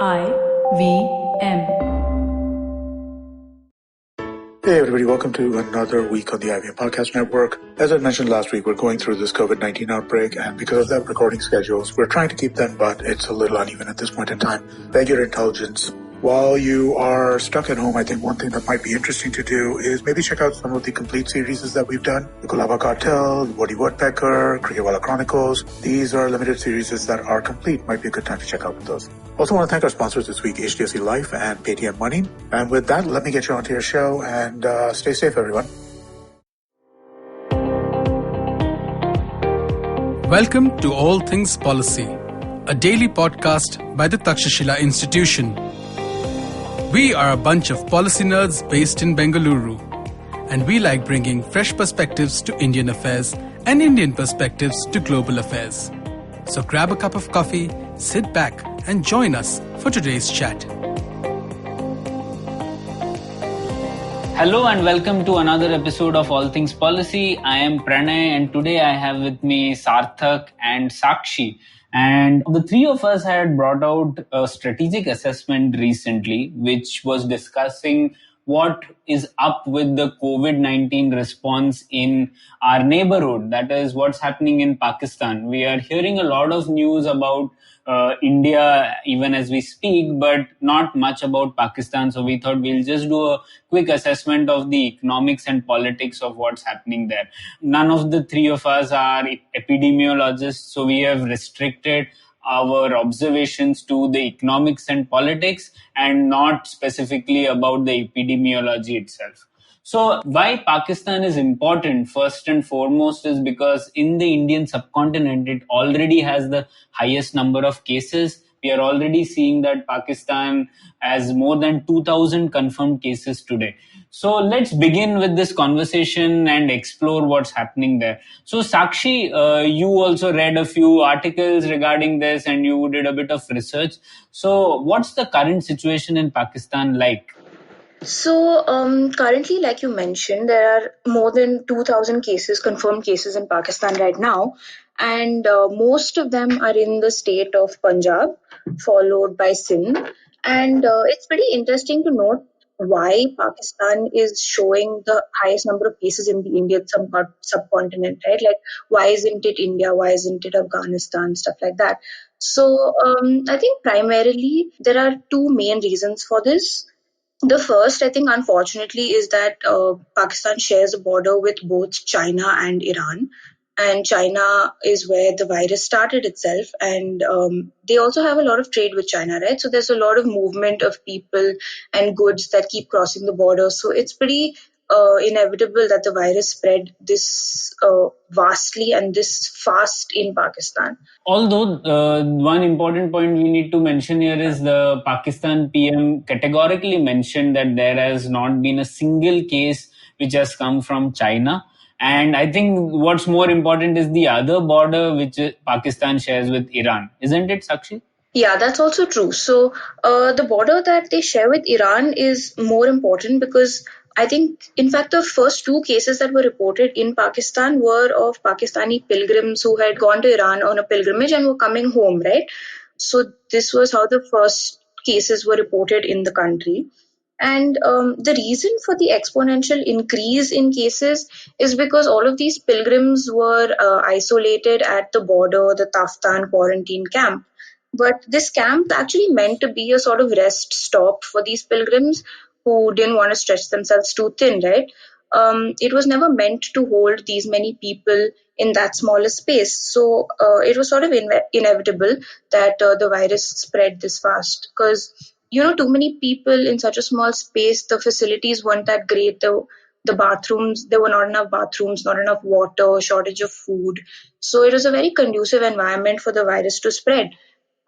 IVM. Hey everybody, welcome to another week on the IVM Podcast Network. As I mentioned last week, we're going through this COVID-19 outbreak, and because of that recording schedules, we're trying to keep them, but it's a little uneven at this point in time. Beg your indulgence. While you are stuck at home, I think one thing that might be interesting to do is maybe check out some of the complete series that we've done. The Kulaba Cartel, Woody Woodpecker, Cricketwala Chronicles. These are limited series that are complete. Might be a good time to check out those. Also want to thank our sponsors this week, HDFC Life and Paytm Money. And with that, let me get you onto your show and stay safe, everyone. Welcome to All Things Policy, a daily podcast by the Takshashila Institution. We are a bunch of policy nerds based in Bengaluru, and we like bringing fresh perspectives to Indian affairs and Indian perspectives to global affairs. So grab a cup of coffee, sit back, and join us for today's chat. Hello and welcome to another episode of All Things Policy. I am Pranay and today I have with me Sarthak and Sakshi. And the three of us had brought out a strategic assessment recently, which was discussing what is up with the COVID-19 response in our neighborhood. That is what's happening in Pakistan. We are hearing a lot of news about India even as we speak, but not much about Pakistan. So we thought we'll just do a quick assessment of the economics and politics of what's happening there. None of the three of us are epidemiologists, so we have restricted our observations to the economics and politics and not specifically about the epidemiology itself. So why Pakistan is important, first and foremost, is because in the Indian subcontinent, it already has the highest number of cases. We are already seeing that Pakistan has more than 2,000 confirmed cases today. So let's begin with this conversation and explore what's happening there. So Sakshi, you also read a few articles regarding this and you did a bit of research. So what's the current situation in Pakistan like? So currently, like you mentioned, there are more than 2,000 cases, confirmed cases in Pakistan right now. And most of them are in the state of Punjab, followed by Sindh. And it's pretty interesting to note why Pakistan is showing the highest number of cases in the Indian subcontinent, right? Like, why isn't it India? Why isn't it Afghanistan? Stuff like that. So I think primarily there are two main reasons for this. The first, I think, unfortunately, is that Pakistan shares a border with both China and Iran. And China is where the virus started itself. And they also have a lot of trade with China, right? So there's a lot of movement of people and goods that keep crossing the border. So it's pretty inevitable that the virus spread this vastly and this fast in Pakistan. Although one important point we need to mention here is the Pakistan PM categorically mentioned that there has not been a single case which has come from China. And I think what's more important is the other border which Pakistan shares with Iran. Isn't it, Sakshi? Yeah, that's also true. So the border that they share with Iran is more important because I think, in fact, the first two cases that were reported in Pakistan were of Pakistani pilgrims who had gone to Iran on a pilgrimage and were coming home, right? So this was how the first cases were reported in the country. And the reason for the exponential increase in cases is because all of these pilgrims were isolated at the border, the Taftan quarantine camp. But this camp actually meant to be a sort of rest stop for these pilgrims who didn't want to stretch themselves too thin, right? It was never meant to hold these many people in that smaller space. So it was sort of inevitable that the virus spread this fast because, too many people in such a small space, the facilities weren't that great. The bathrooms, there were not enough bathrooms, not enough water, shortage of food. So it was a very conducive environment for the virus to spread.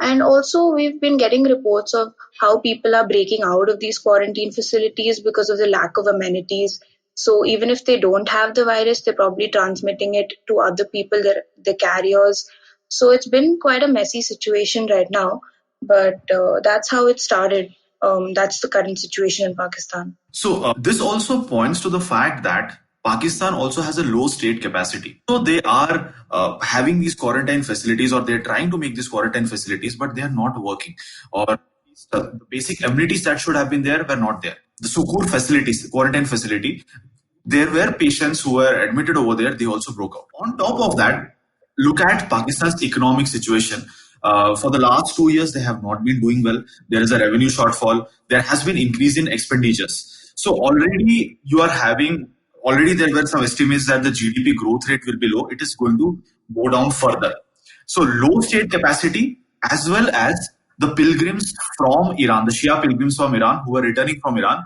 And also, we've been getting reports of how people are breaking out of these quarantine facilities because of the lack of amenities. So even if they don't have the virus, they're probably transmitting it to other people, the carriers. So it's been quite a messy situation right now, but that's how it started. That's the current situation in Pakistan. So this also points to the fact that Pakistan also has a low state capacity. So they are having these quarantine facilities, or they're trying to make these quarantine facilities, but they are not working. Or the basic amenities that should have been there were not there. The Sukur facilities, the quarantine facility, there were patients who were admitted over there, they also broke out. On top of that, look at Pakistan's economic situation. For the last 2 years, they have not been doing well. There is a revenue shortfall. There has been increase in expenditures. So already there were some estimates that the GDP growth rate will be low. It is going to go down further. So low state capacity as well as the pilgrims from Iran, the Shia pilgrims from Iran who are returning from Iran,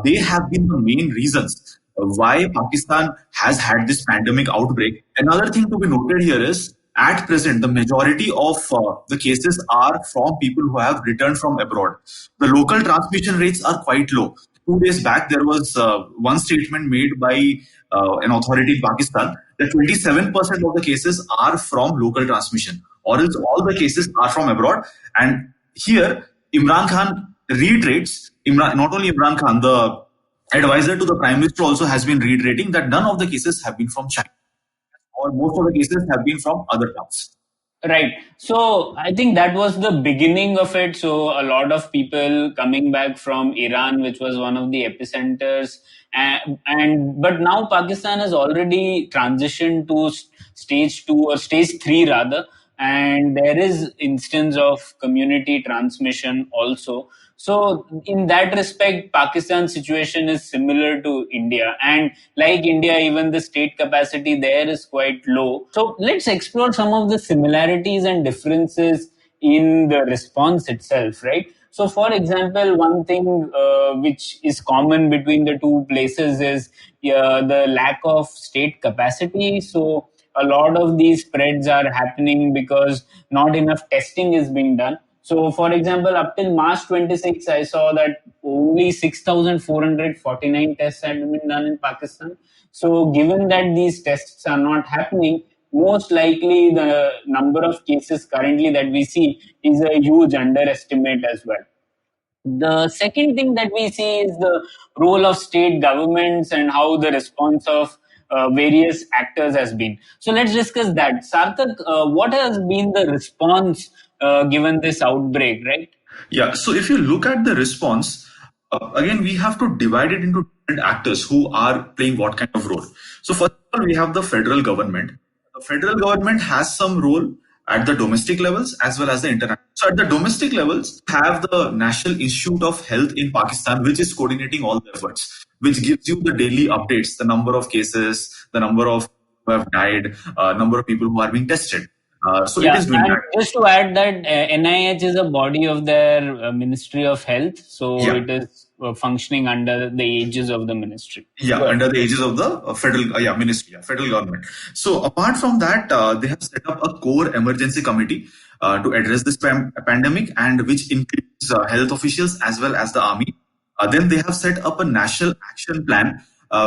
they have been the main reasons why Pakistan has had this pandemic outbreak. Another thing to be noted here is, at present, the majority of the cases are from people who have returned from abroad. The local transmission rates are quite low. 2 days back, there was one statement made by an authority in Pakistan that 27% of the cases are from local transmission, or else all the cases are from abroad. And here, Imran Khan reiterates, not only Imran Khan, the advisor to the Prime Minister also has been reiterating that none of the cases have been from China, or most of the cases have been from other parts. Right. So I think that was the beginning of it. So a lot of people coming back from Iran, which was one of the epicenters, but now Pakistan has already transitioned to stage 2 or stage 3 rather, and there is instance of community transmission also. So in that respect, Pakistan's situation is similar to India. And like India, even the state capacity there is quite low. So let's explore some of the similarities and differences in the response itself, right? So for example, one thing which is common between the two places is the lack of state capacity. So a lot of these spreads are happening because not enough testing is being done. So, for example, up till March 26, I saw that only 6,449 tests had been done in Pakistan. So, given that these tests are not happening, most likely the number of cases currently that we see is a huge underestimate as well. The second thing that we see is the role of state governments and how the response of various actors has been. So let's discuss that. Sarthak, what has been the response given this outbreak, right? Yeah, so if you look at the response, again, we have to divide it into different actors who are playing what kind of role. So first of all, we have the federal government. The federal government has some role at the domestic levels as well as the international. So at the domestic levels, have the National Institute of Health in Pakistan, which is coordinating all the efforts, which gives you the daily updates, the number of cases, the number of who have died, number of people who are being tested. So it is doing and that. Just to add that NIH is a body of their Ministry of Health, so it is functioning under the aegis of the ministry. Under the aegis of the federal ministry, federal government. So apart from that, they have set up a core emergency committee to address this pandemic, and which includes health officials as well as the army. Then they have set up a national action plan,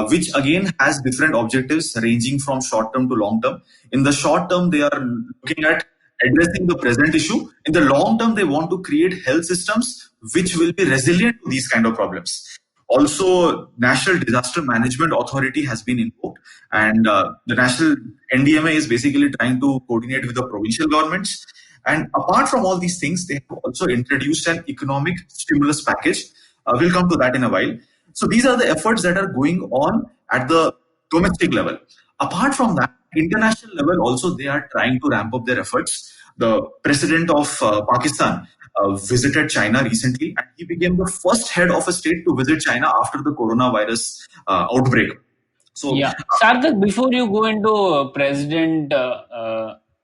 which again has different objectives ranging from short term to long term. In the short term, they are looking at addressing the present issue. In the long term, they want to create health systems which will be resilient to these kind of problems. Also, National Disaster Management Authority has been invoked, and the National NDMA is basically trying to coordinate with the provincial governments. And apart from all these things, they have also introduced an economic stimulus package. We'll come to that in a while. So these are the efforts that are going on at the domestic level. Apart from that, international level also, they are trying to ramp up their efforts. The president of Pakistan visited China recently, and he became the first head of a state to visit China after the coronavirus outbreak. So, Sarthak, before you go into President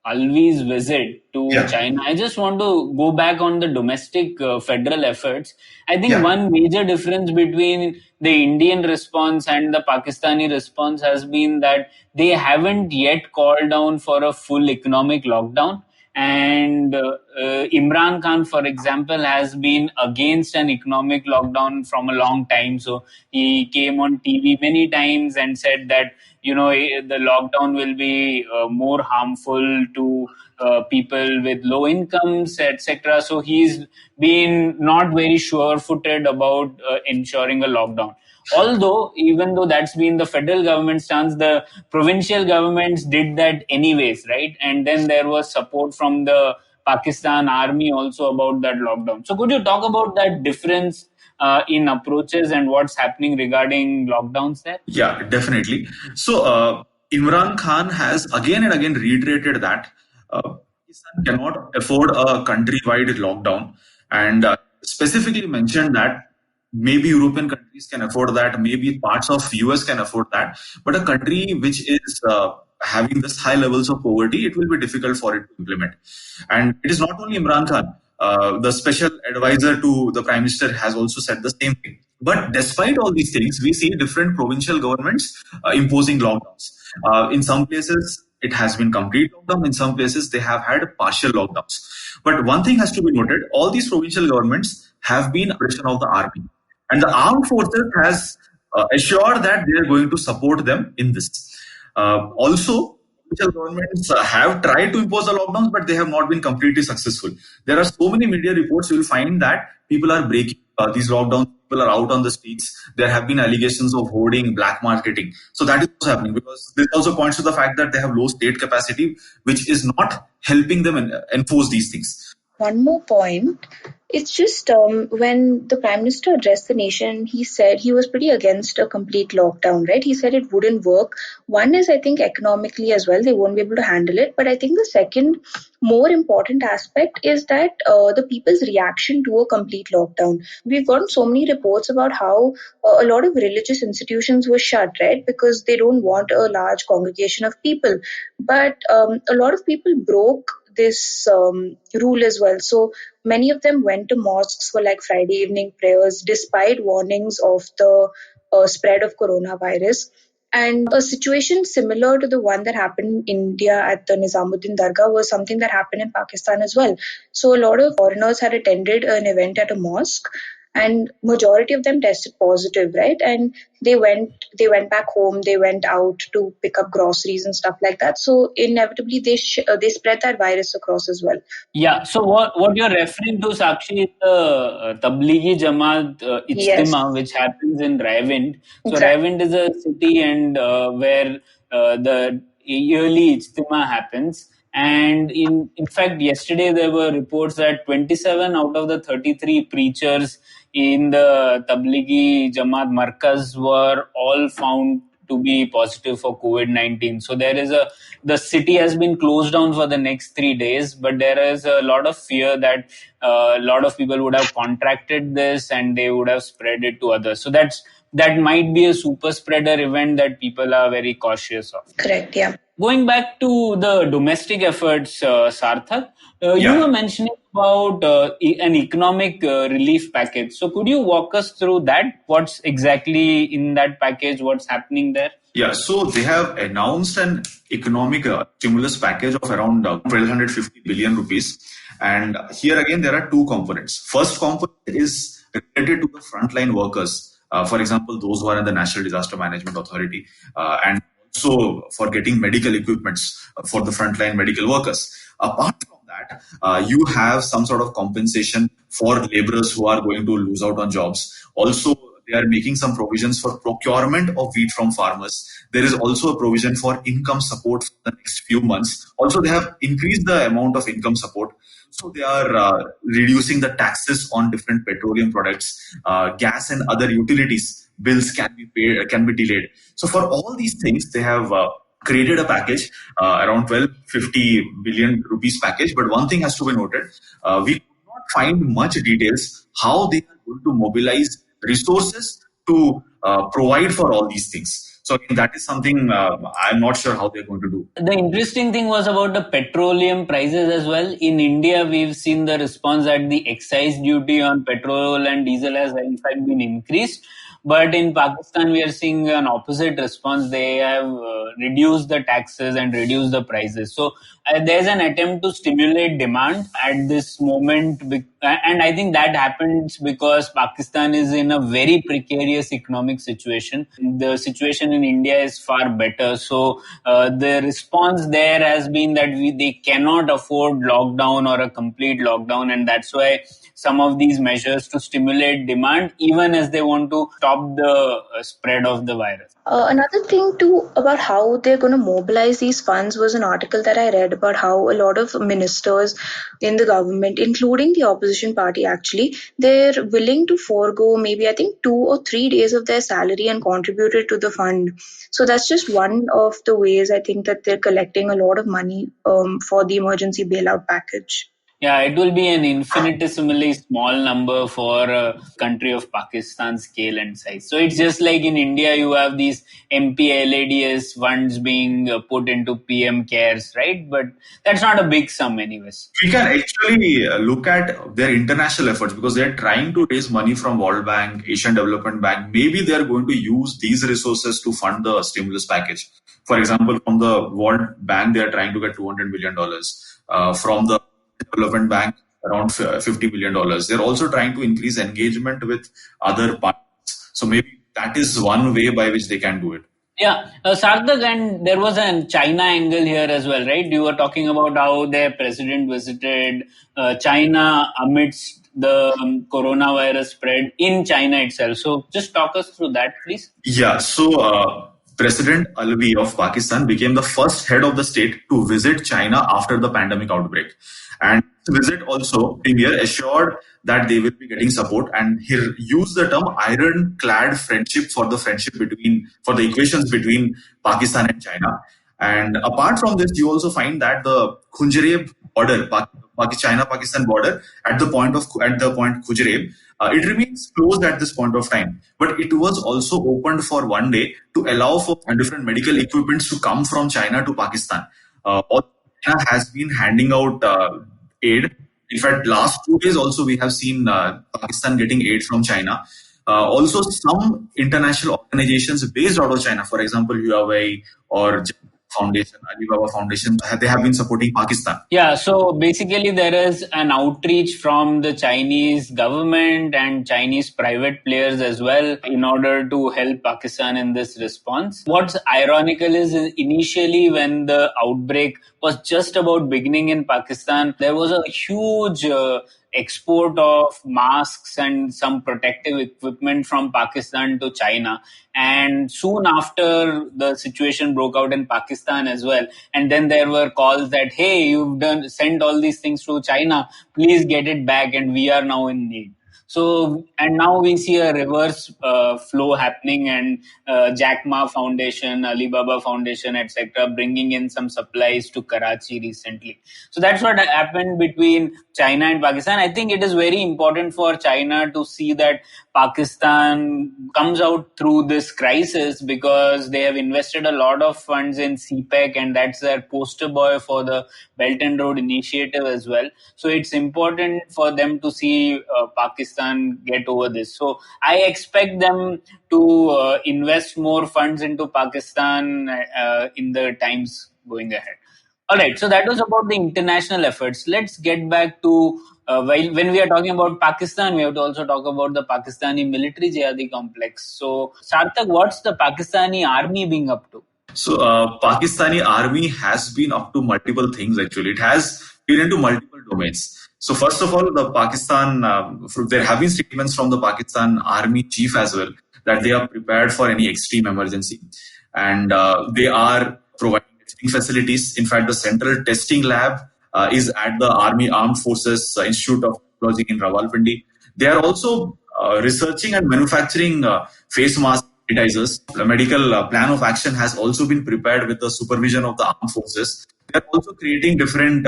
Alvi's visit to China, I just want to go back on the domestic federal efforts. I think one major difference between the Indian response and the Pakistani response has been that they haven't yet called down for a full economic lockdown. And Imran Khan, for example, has been against an economic lockdown from a long time. So he came on TV many times and said that, the lockdown will be more harmful to people with low incomes, etc. So he's been not very sure-footed about ensuring a lockdown. Although, even though that's been the federal government stance, the provincial governments did that anyways, right? And then there was support from the Pakistan Army also about that lockdown. So could you talk about that difference in approaches and what's happening regarding lockdowns there? Yeah, definitely. So Imran Khan has again and again reiterated that Pakistan cannot afford a countrywide lockdown, and specifically mentioned that maybe European countries can afford that, maybe parts of US can afford that, but a country which is having this high levels of poverty, it will be difficult for it to implement. And it is not only Imran Khan. The special advisor to the Prime Minister has also said the same thing. But despite all these things, we see different provincial governments imposing lockdowns. In some places, it has been complete lockdown. In some places, they have had partial lockdowns. But one thing has to be noted: all these provincial governments have been operation of the army, and the armed forces has assured that they are going to support them in this. Also, provincial governments have tried to impose the lockdowns, but they have not been completely successful. There are so many media reports, you will find that people are breaking these lockdowns, people are out on the streets. There have been allegations of hoarding, black marketing. So that is also happening, because this also points to the fact that they have low state capacity, which is not helping them enforce these things. One more point. It's just when the Prime Minister addressed the nation, he said he was pretty against a complete lockdown, right? He said it wouldn't work. One is, I think, economically as well, they won't be able to handle it. But I think the second more important aspect is that the people's reaction to a complete lockdown. We've gotten so many reports about how a lot of religious institutions were shut, right? Because they don't want a large congregation of people. But a lot of people broke this rule as well. So many of them went to mosques for like Friday evening prayers despite warnings of the spread of coronavirus. And a situation similar to the one that happened in India at the Nizamuddin Dargah was something that happened in Pakistan as well. So a lot of foreigners had attended an event at a mosque, and majority of them tested positive, right? And they went back home, they went out to pick up groceries and stuff like that. So inevitably they spread that virus across as well. Yeah, so what you're referring to, Sakshi, is the Tablighi Jamaat Yes. Ijtima, which happens in Raiwind. So Exactly. Raiwind is a city and where the yearly Ijtima happens. And in fact, yesterday there were reports that 27 out of the 33 preachers in the Tablighi Jamaat Markaz were all found to be positive for COVID-19. So the city has been closed down for the next 3 days, but there is a lot of fear that a lot of people would have contracted this and they would have spread it to others. So that might be a super spreader event that people are very cautious of. Correct, yeah. Going back to the domestic efforts, Sarthak, you were mentioning about an economic relief package. So could you walk us through that? What's exactly in that package? What's happening there? Yeah, so they have announced an economic stimulus package of around 1,250 billion rupees. And here again, there are two components. First component is related to the frontline workers. For example, those who are in the National Disaster Management Authority, and also for getting medical equipments for the frontline medical workers. Apart from that, you have some sort of compensation for laborers who are going to lose out on jobs. Also, they are making some provisions for procurement of wheat from farmers. There is also a provision for income support for the next few months. Also, they have increased the amount of income support. So they are reducing the taxes on different petroleum products, gas and other utilities. Bills can be paid, can be delayed. So for all these things, they have created a package, around 1,250 billion rupees package. But one thing has to be noted: we could not find much details how they are going to mobilize resources to provide for all these things. So that is something I'm not sure how they're going to do. The interesting thing was about the petroleum prices as well. In India, we've seen the response that the excise duty on petrol and diesel has in fact been increased. But in Pakistan, we are seeing an opposite response. They have reduced the taxes and reduced the prices. So there's an attempt to stimulate demand at this moment. And I think that happens because Pakistan is in a very precarious economic situation. The situation in India is far better. So the response there has been that they cannot afford lockdown or a complete lockdown. And that's why some of these measures to stimulate demand, even as they want to stop the spread of the virus. Another thing too about how they're going to mobilize these funds was an article that I read about how a lot of ministers in the government, including the opposition party actually, they're willing to forego maybe I think 2 or 3 days of their salary and contribute it to the fund. So that's just one of the ways I think that they're collecting a lot of money for the emergency bailout package. Yeah, it will be an infinitesimally small number for a country of Pakistan's scale and size. So it's just like in India, you have these MPLADS funds being put into PM cares, right? But that's not a big sum anyways. We can actually look at their international efforts because they're trying to raise money from World Bank, Asian Development Bank. Maybe they're going to use these resources to fund the stimulus package. For example, from the World Bank, they're trying to get $200 million. From the Development Bank, around $50 million. They're also trying to increase engagement with other partners. So maybe that is one way by which they can do it. Yeah, Sarthak, and there was a China angle here as well, right? You were talking about how their president visited China amidst the coronavirus spread in China itself. So just talk us through that, please. Yeah, so President Alvi of Pakistan became the first head of the state to visit China after the pandemic outbreak. And this visit also, Premier assured that they will be getting support, and he used the term ironclad friendship for the equations between Pakistan and China. And apart from this, you also find that the Khunjereb border, China-Pakistan border, at the point Khunjereb, it remains closed at this point of time. But it was also opened for one day to allow for different medical equipments to come from China to Pakistan. China has been handing out aid. In fact, last 2 days also we have seen Pakistan getting aid from China. Also, some international organizations based out of China, for example, Huawei or Foundation, Alibaba Foundation, they have been supporting Pakistan. Yeah, so basically there is an outreach from the Chinese government and Chinese private players as well in order to help Pakistan in this response. What's ironical is initially when the outbreak was just about beginning in Pakistan, there was a huge export of masks and some protective equipment from Pakistan to China. And soon after, the situation broke out in Pakistan as well. And then there were calls that, hey, you've sent all these things to China, please get it back, and we are now in need. So, and now we see a reverse flow happening, and Jack Ma Foundation, Alibaba Foundation, etc., bringing in some supplies to Karachi recently. So that's what happened between China and Pakistan. I think it is very important for China to see that Pakistan comes out through this crisis because they have invested a lot of funds in CPEC, and that's their poster boy for the Belt and Road Initiative as well. So it's important for them to see Pakistan get over this. So I expect them to invest more funds into Pakistan in the times going ahead. All right, so that was about the international efforts. Let's get back to when we are talking about Pakistan, we have to also talk about the Pakistani military jihadi complex. So, Sarthak, what's the Pakistani army being up to? So, Pakistani army has been up to multiple things actually. It has been into multiple domains. So, first of all, the Pakistan, there have been statements from the Pakistan army chief as well that they are prepared for any extreme emergency. And they are providing testing facilities. In fact, the central testing lab is at the Army Armed Forces Institute of Technology in Rawalpindi. They are also researching and manufacturing face mask sanitizers. The medical plan of action has also been prepared with the supervision of the armed forces. They are also creating different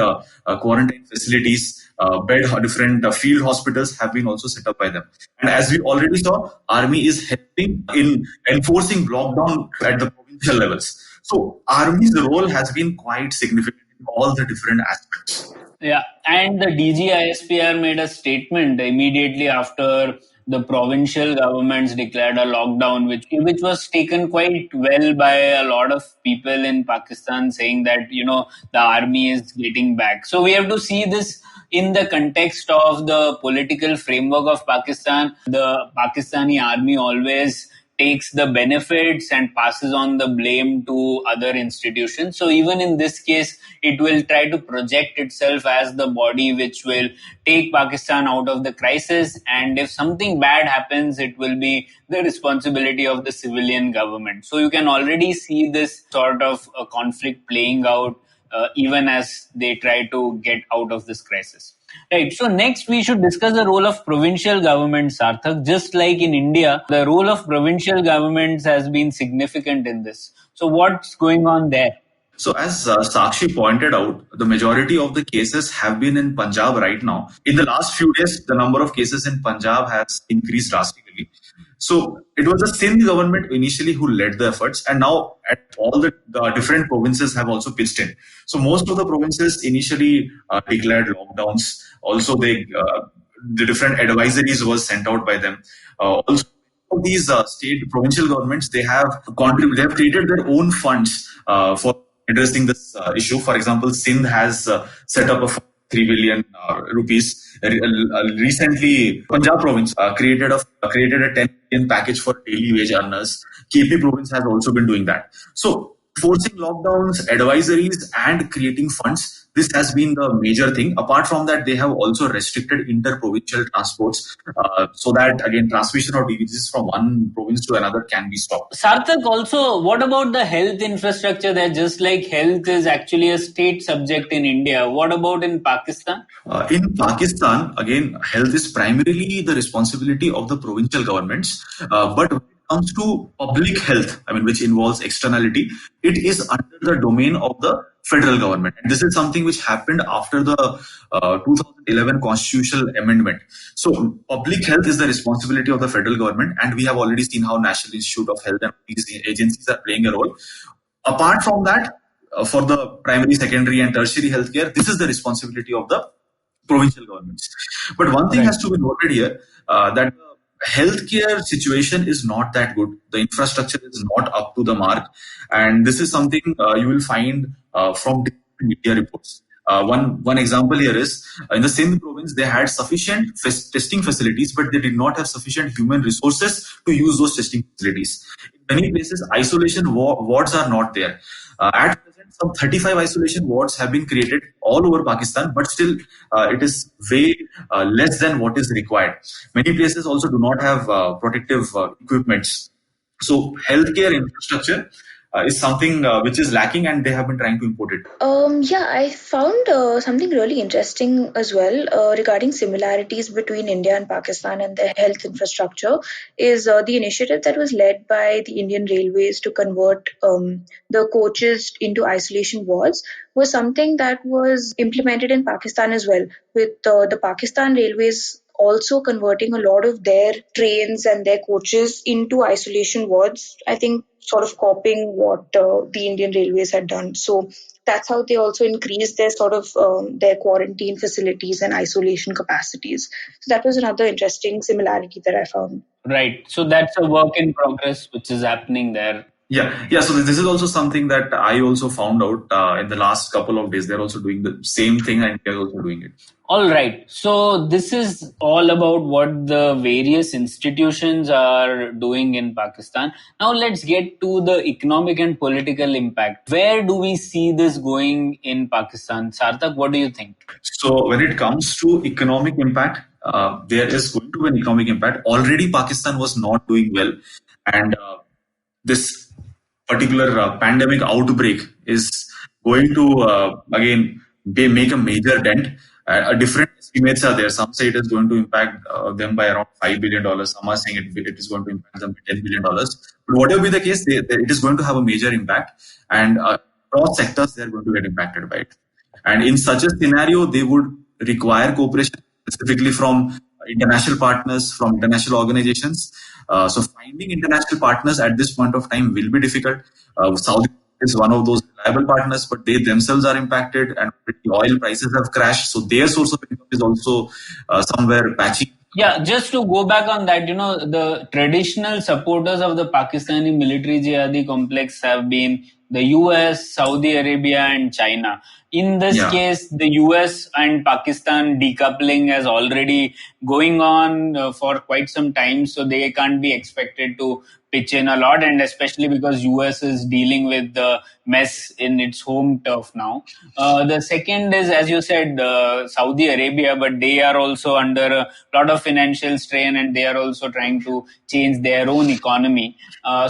quarantine facilities, different field hospitals have been also set up by them. And as we already saw, Army is helping in enforcing lockdown at the provincial levels. So Army's role has been quite significant in all the different aspects. Yeah, and the DGISPR made a statement immediately after the provincial governments declared a lockdown, which was taken quite well by a lot of people in Pakistan, saying that, the army is getting back. So we have to see this in the context of the political framework of Pakistan. The Pakistani army always takes the benefits and passes on the blame to other institutions. So even in this case, it will try to project itself as the body which will take Pakistan out of the crisis. And if something bad happens, it will be the responsibility of the civilian government. So you can already see this sort of a conflict playing out even as they try to get out of this crisis. Right. So next we should discuss the role of provincial governments, Sarthak. Just like in India, the role of provincial governments has been significant in this. So what's going on there? So as Sakshi pointed out, the majority of the cases have been in Punjab right now. In the last few days, the number of cases in Punjab has increased drastically. So it was the Sindh government initially who led the efforts, and now all the different provinces have also pitched in. So most of the provinces initially declared lockdowns. Also, the different advisories was sent out by them. Also, these state provincial governments, they have created their own funds for addressing this issue. For example, Sindh has set up a 3 billion rupees. Recently, Punjab province created a 10 billion package for daily wage earners. KP province has also been doing that. So forcing lockdowns, advisories, and creating funds, this has been the major thing. Apart from that, they have also restricted inter-provincial transports so that, again, transmission of diseases from one province to another can be stopped. Sarthak, also, what about the health infrastructure there? Just like health is actually a state subject in India, what about in Pakistan? In Pakistan, again, health is primarily the responsibility of the provincial governments. But when it comes to public health, which involves externality, it is under the domain of the federal government. And this is something which happened after the 2011 constitutional amendment. So public health is the responsibility of the federal government, and we have already seen how National Institute of Health and these agencies are playing a role. Apart from that, for the primary, secondary, and tertiary healthcare, this is the responsibility of the provincial governments. But one thing has to be noted here, that the healthcare situation is not that good. The infrastructure is not up to the mark. And this is something you will find from media reports. One example here is in the Sindh province, they had sufficient testing facilities, but they did not have sufficient human resources to use those testing facilities. In many places, isolation wards are not there. At present, some 35 isolation wards have been created all over Pakistan, but still it is way less than what is required. Many places also do not have protective equipments. So healthcare infrastructure is something which is lacking, and they have been trying to import it. I found something really interesting as well regarding similarities between India and Pakistan and the health infrastructure is the initiative that was led by the Indian Railways to convert the coaches into isolation wards was something that was implemented in Pakistan as well, with the Pakistan Railways also converting a lot of their trains and their coaches into isolation wards, I think sort of copying what the Indian Railways had done. So that's how they also increased their sort of their quarantine facilities and isolation capacities. So that was another interesting similarity that I found. Right. So that's a work in progress which is happening there. Yeah. So this is also something that I also found out in the last couple of days. They're also doing the same thing, and they're also doing it. All right. So this is all about what the various institutions are doing in Pakistan. Now let's get to the economic and political impact. Where do we see this going in Pakistan? Sarthak, what do you think? So when it comes to economic impact, there is going to be an economic impact. Already Pakistan was not doing well, and this particular pandemic outbreak is going to again make a major dent. Different estimates are there. Some say it is going to impact them by around $5 billion. Some are saying it is going to impact them by $10 billion. But whatever be the case, it is going to have a major impact, and across sectors they are going to get impacted by it. And in such a scenario, they would require cooperation specifically from international partners, from international organizations. So finding international partners at this point of time will be difficult. Saudi is one of those reliable partners, but they themselves are impacted, and the oil prices have crashed. So their source of income is also somewhere patchy. Yeah, just to go back on that, the traditional supporters of the Pakistani military jihadi complex have been the US, Saudi Arabia, and China. In this case, the US and Pakistan decoupling is already going on for quite some time, so they can't be expected to pitch in a lot, and especially because US is dealing with the mess in its home turf now. The second is, as you said, Saudi Arabia, but they are also under a lot of financial strain, and they are also trying to change their own economy.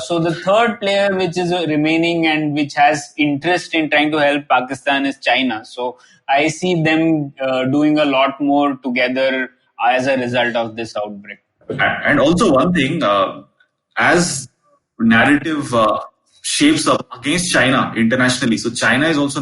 So the third player which is remaining and which has interest in trying to help Pakistan is China. So I see them doing a lot more together as a result of this outbreak. And also one thing, as narrative shapes up against China internationally, so China is also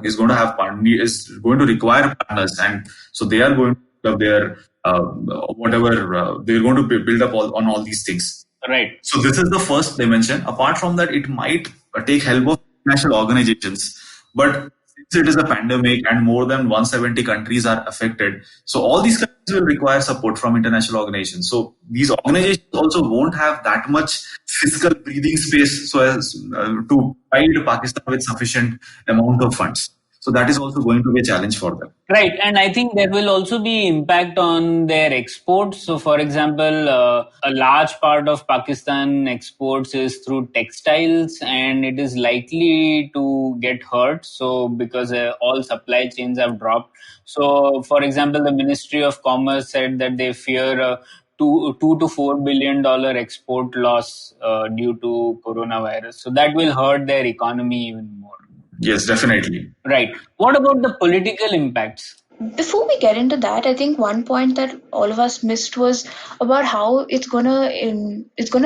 is going to require partners, and so they are going to have their they're going to build up on all these things. Right. So this is the first dimension. Apart from that, it might take help of international organizations, but since it is a pandemic and more than 170 countries are affected, so all these countries will require support from international organizations. So these organizations also won't have that much fiscal breathing space so as to provide Pakistan with sufficient amount of funds. So that is also going to be a challenge for them. Right, and I think there will also be impact on their exports. So, for example, a large part of Pakistan exports is through textiles, and it is likely to get hurt. So, because all supply chains have dropped. So, for example, the Ministry of Commerce said that they fear $2 to $4 billion export loss due to coronavirus. So that will hurt their economy even more. Yes, definitely. Right. What about the political impacts? Before we get into that, I think one point that all of us missed was about how it's gonna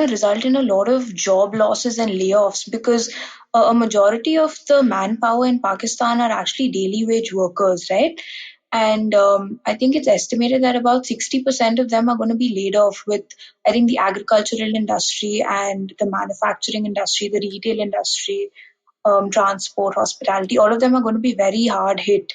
result in a lot of job losses and layoffs, because a majority of the manpower in Pakistan are actually daily wage workers, right? And I think it's estimated that about 60% of them are going to be laid off, with, I think, the agricultural industry and the manufacturing industry, the retail industry, transport, hospitality, all of them are going to be very hard hit.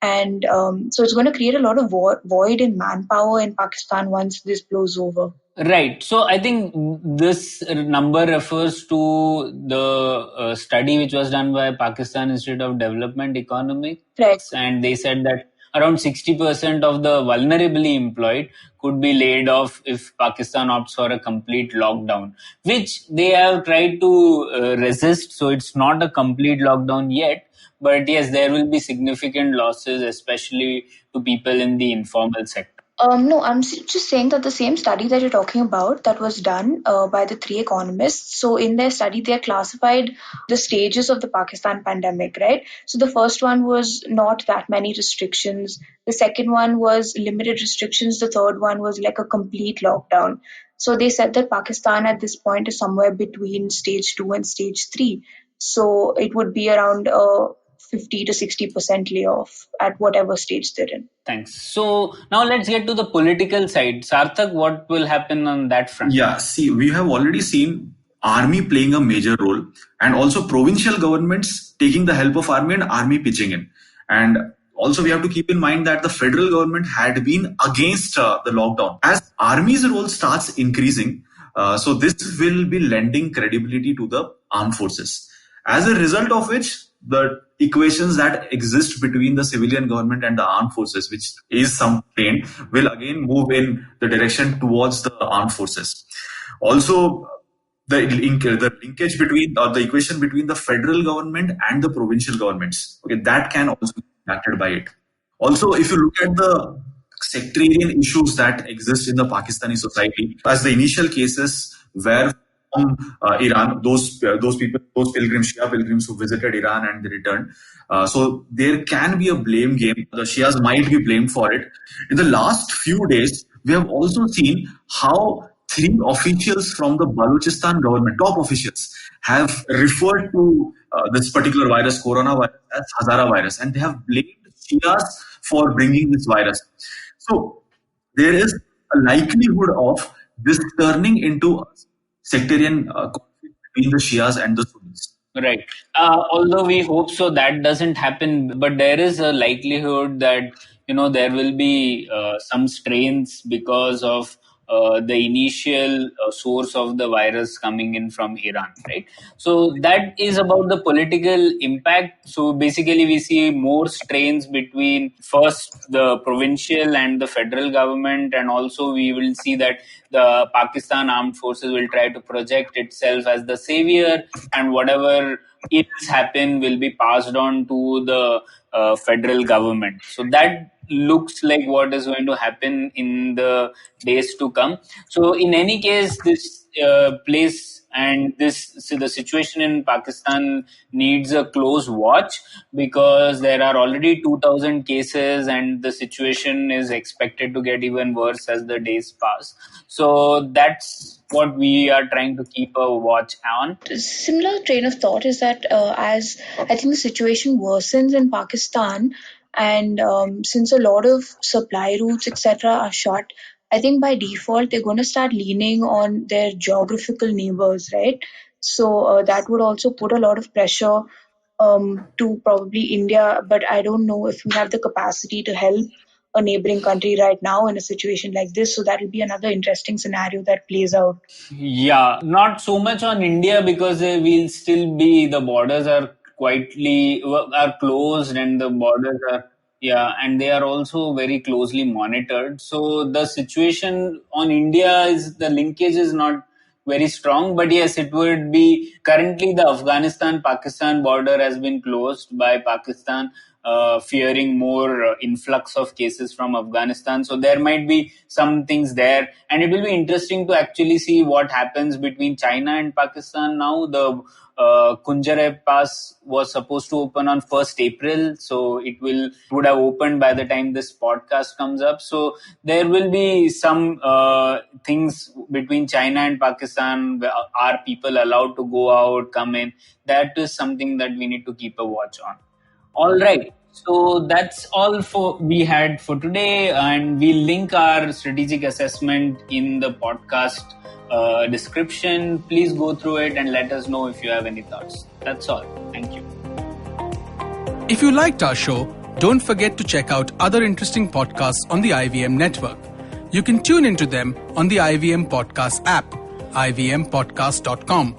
And so it's going to create a lot of void in manpower in Pakistan once this blows over. Right. So I think this number refers to the study which was done by Pakistan Institute of Development Economics. Right. And they said that around 60% of the vulnerably employed could be laid off if Pakistan opts for a complete lockdown, which they have tried to resist. So it's not a complete lockdown yet. But yes, there will be significant losses, especially to people in the informal sector. No, I'm just saying that the same study that you're talking about, that was done by the three economists. So in their study, they classified the stages of the Pakistan pandemic, right? So the first one was not that many restrictions. The second one was limited restrictions. The third one was like a complete lockdown. So they said that Pakistan at this point is somewhere between stage 2 and stage 3. So it would be around 50 to 60% layoff at whatever stage they're in. Thanks. So now let's get to the political side. Sarthak, what will happen on that front? Yeah, see, we have already seen army playing a major role, and also provincial governments taking the help of army and army pitching in. And also we have to keep in mind that the federal government had been against the lockdown. As army's role starts increasing, so this will be lending credibility to the armed forces. As a result of which, the equations that exist between the civilian government and the armed forces, which is some pain, will again move in the direction towards the armed forces. Also, the linkage between the equation between the federal government and the provincial governments, okay, that can also be impacted by it. Also, if you look at the sectarian issues that exist in the Pakistani society, as the initial cases were from Iran, those pilgrims, Shia pilgrims who visited Iran and they returned. So there can be a blame game. The Shias might be blamed for it. In the last few days, we have also seen how 3 officials from the Balochistan government, top officials, have referred to this particular virus, coronavirus, as Hazara virus, and they have blamed Shias for bringing this virus. So there is a likelihood of this turning into a sectarian conflict between the Shias and the Sunnis. Right. Although we hope so that doesn't happen, but there is a likelihood that there will be some strains because of the initial source of the virus coming in from Iran, right? So that is about the political impact. So basically we see more strains between first the provincial and the federal government, and also we will see that the Pakistan Armed Forces will try to project itself as the savior, and whatever ills happen will be passed on to the federal government. So that looks like what is going to happen in the days to come. So in any case, this place and the situation in Pakistan needs a close watch, because there are already 2,000 cases and the situation is expected to get even worse as the days pass. So that's what we are trying to keep a watch on. Similar train of thought is that as I think the situation worsens in Pakistan, and since a lot of supply routes etc. are shut, I think by default they're going to start leaning on their geographical neighbors, right? So that would also put a lot of pressure to probably India, but I don't know if we have the capacity to help a neighboring country right now in a situation like this. So that will be another interesting scenario that plays out. Yeah, not so much on India, because we'll still be, the borders are are closed, and the borders are, yeah, and they are also very closely monitored. So the situation on India is, the linkage is not very strong, but yes, it would be, currently the Afghanistan-Pakistan border has been closed by Pakistan, fearing more influx of cases from Afghanistan. So there might be some things there, and it will be interesting to actually see what happens between China and Pakistan now. The Kunjare Pass was supposed to open on 1st April, so it would have opened by the time this podcast comes up. So there will be some things between China and Pakistan. Are people allowed to go out, come in? That is something that we need to keep a watch on. All right. So that's all we had for today, and we'll link our strategic assessment in the podcast description. Please go through it and let us know if you have any thoughts. That's all. Thank you. If you liked our show, don't forget to check out other interesting podcasts on the IVM network. You can tune into them on the IVM Podcast app, ivmpodcast.com,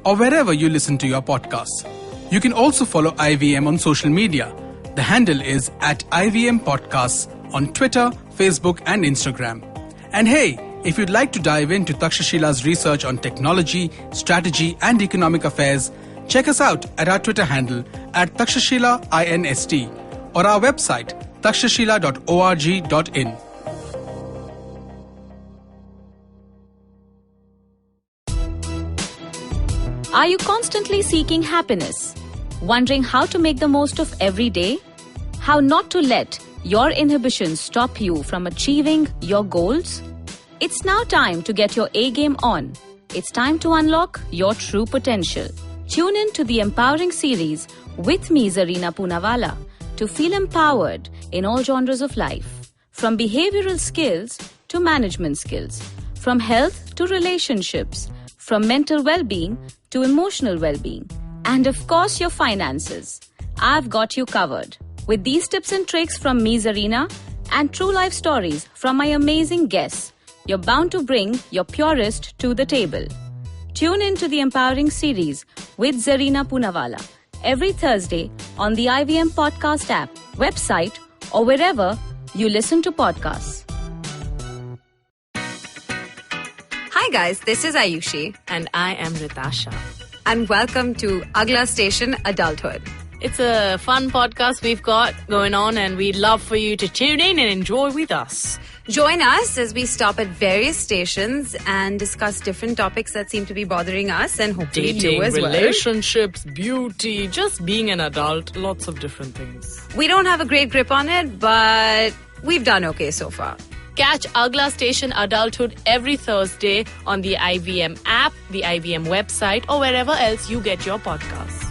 or wherever you listen to your podcasts. You can also follow IVM on social media. The handle is @IVM Podcasts on Twitter, Facebook, and Instagram. And hey, if you'd like to dive into Takshashila's research on technology, strategy, and economic affairs, check us out at our Twitter handle @TakshashilaINST or our website takshashila.org.in. Are you constantly seeking happiness? Wondering how to make the most of every day? How not to let your inhibitions stop you from achieving your goals? It's now time to get your A game on. It's time to unlock your true potential. Tune in to the Empowering series with me, Zarina Poonawalla, to feel empowered in all genres of life. From behavioral skills to management skills, from health to relationships, from mental well-being to emotional well-being, and of course your finances. I've got you covered. With these tips and tricks from me, Zarina, and true life stories from my amazing guests, you're bound to bring your purest to the table. Tune in to the Empowering series with Zarina Poonawalla every Thursday on the IVM Podcast app, website, or wherever you listen to podcasts. Hi guys, this is Ayushi. And I am Ritasha. And welcome to Agla Station Adulthood. It's a fun podcast we've got going on, and we'd love for you to tune in and enjoy with us. Join us as we stop at various stations and discuss different topics that seem to be bothering us, and hopefully Dating, you as well. relationships, beauty, just being an adult, lots of different things. We don't have a great grip on it, but we've done okay so far. Catch Agla Station Adulthood every Thursday on the IVM app, the IVM website, or wherever else you get your podcasts.